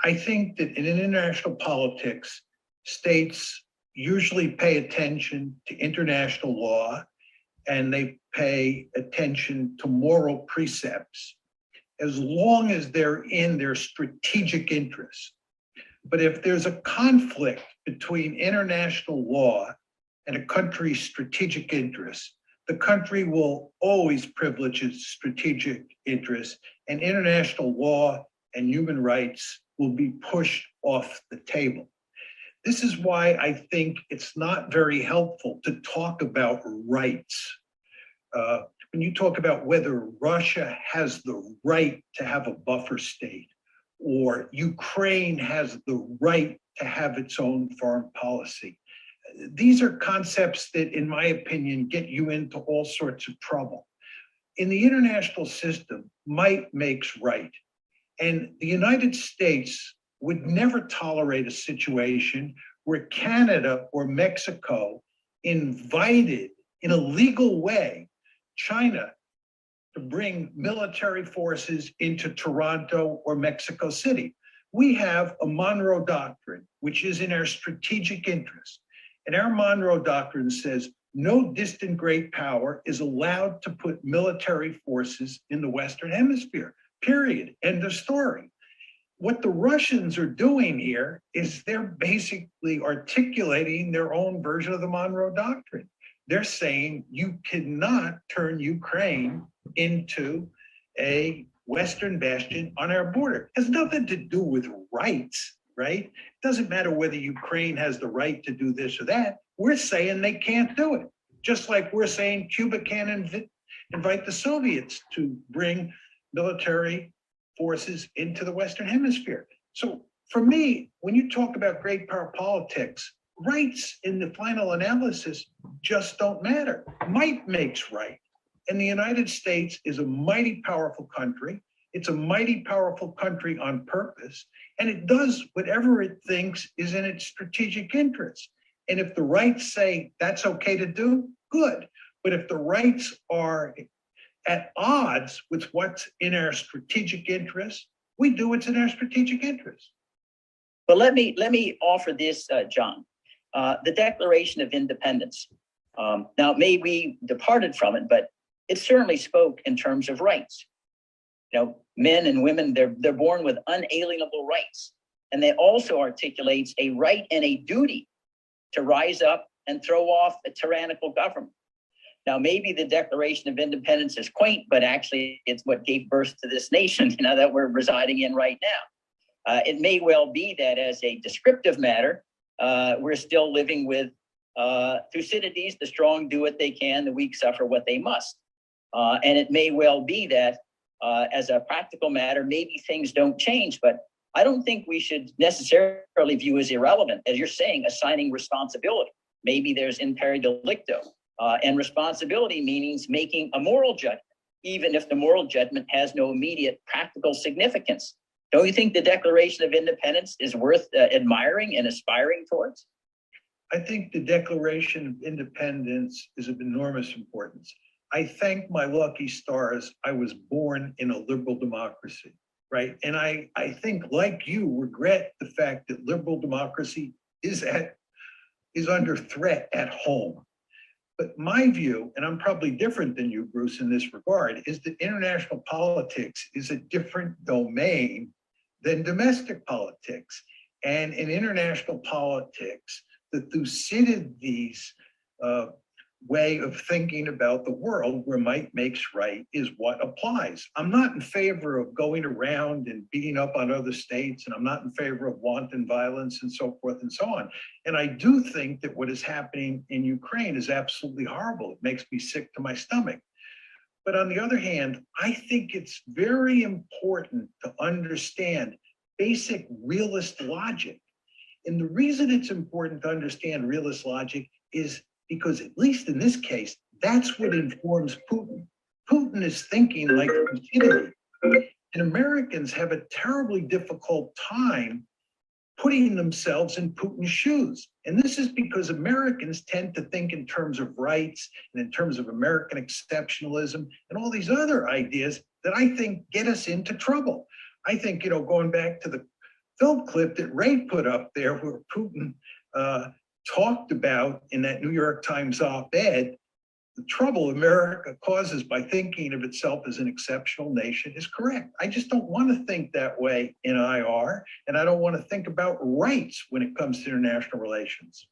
I think that in international politics, states usually pay attention to international law and they pay attention to moral precepts as long as they're in their strategic interests. But if there's a conflict between international law and a country's strategic interests, the country will always privilege its strategic interests, and international law and human rights will be pushed off the table. This is why I think it's not very helpful to talk about rights. When you talk about whether Russia has the right to have a buffer state, or Ukraine has the right to have its own foreign policy, these are concepts that, in my opinion, get you into all sorts of trouble. In the international system, might makes right. And the United States would never tolerate a situation where Canada or Mexico invited, in a legal way, China to bring military forces into Toronto or Mexico City. We have a Monroe Doctrine, which is in our strategic interest. And our Monroe Doctrine says no distant great power is allowed to put military forces in the Western Hemisphere, period, end of story. What the Russians are doing here is they're basically articulating their own version of the Monroe Doctrine. They're saying you cannot turn Ukraine into a Western bastion on our border. It has nothing to do with rights, right? It doesn't matter whether Ukraine has the right to do this or that. We're saying they can't do it. Just like we're saying Cuba can't invite the Soviets to bring military forces into the Western Hemisphere. So for me, when you talk about great power politics, rights in the final analysis just don't matter. Might makes right. And the United States is a mighty powerful country. It's a mighty powerful country on purpose, and it does whatever it thinks is in its strategic interest. And if the rights say that's okay to do, good. But if the rights are at odds with what's in our strategic interest, we do what's in our strategic interest. But let me offer this, John. The Declaration of Independence. Now, maybe we departed from it, but it certainly spoke in terms of rights. You know, men and women, they're born with unalienable rights. And it also articulates a right and a duty to rise up and throw off a tyrannical government. Now, maybe the Declaration of Independence is quaint, but actually it's what gave birth to this nation, you know, that we're residing in right now. It may well be that as a descriptive matter, we're still living with Thucydides, the strong do what they can, the weak suffer what they must. And it may well be that as a practical matter, maybe things don't change, but I don't think we should necessarily view as irrelevant, as you're saying, assigning responsibility. Maybe there's imperi delicto, and responsibility means making a moral judgment, even if the moral judgment has no immediate practical significance. Don't you think the Declaration of Independence is worth admiring and aspiring towards? I think the Declaration of Independence is of enormous importance. I thank my lucky stars I was born in a liberal democracy, right? And I think, like you, regret the fact that liberal democracy is under threat at home. But my view, and I'm probably different than you, Bruce, in this regard, is that international politics is a different domain than domestic politics. And in international politics, the Thucydides way of thinking about the world, where might makes right, is what applies. I'm not in favor of going around and beating up on other states, and I'm not in favor of wanton violence and so forth and so on. And I do think that what is happening in Ukraine is absolutely horrible. It makes me sick to my stomach. But on the other hand, I think it's very important to understand basic realist logic. And the reason it's important to understand realist logic is because, at least in this case, that's what informs Putin. Putin is thinking like Thucydides. And Americans have a terribly difficult time putting themselves in Putin's shoes. And this is because Americans tend to think in terms of rights and in terms of American exceptionalism and all these other ideas that I think get us into trouble. I think, going back to the film clip that Ray put up there where Putin talked about in that New York Times op-ed, the trouble America causes by thinking of itself as an exceptional nation is correct. I just don't want to think that way in IR, and I don't want to think about rights when it comes to international relations.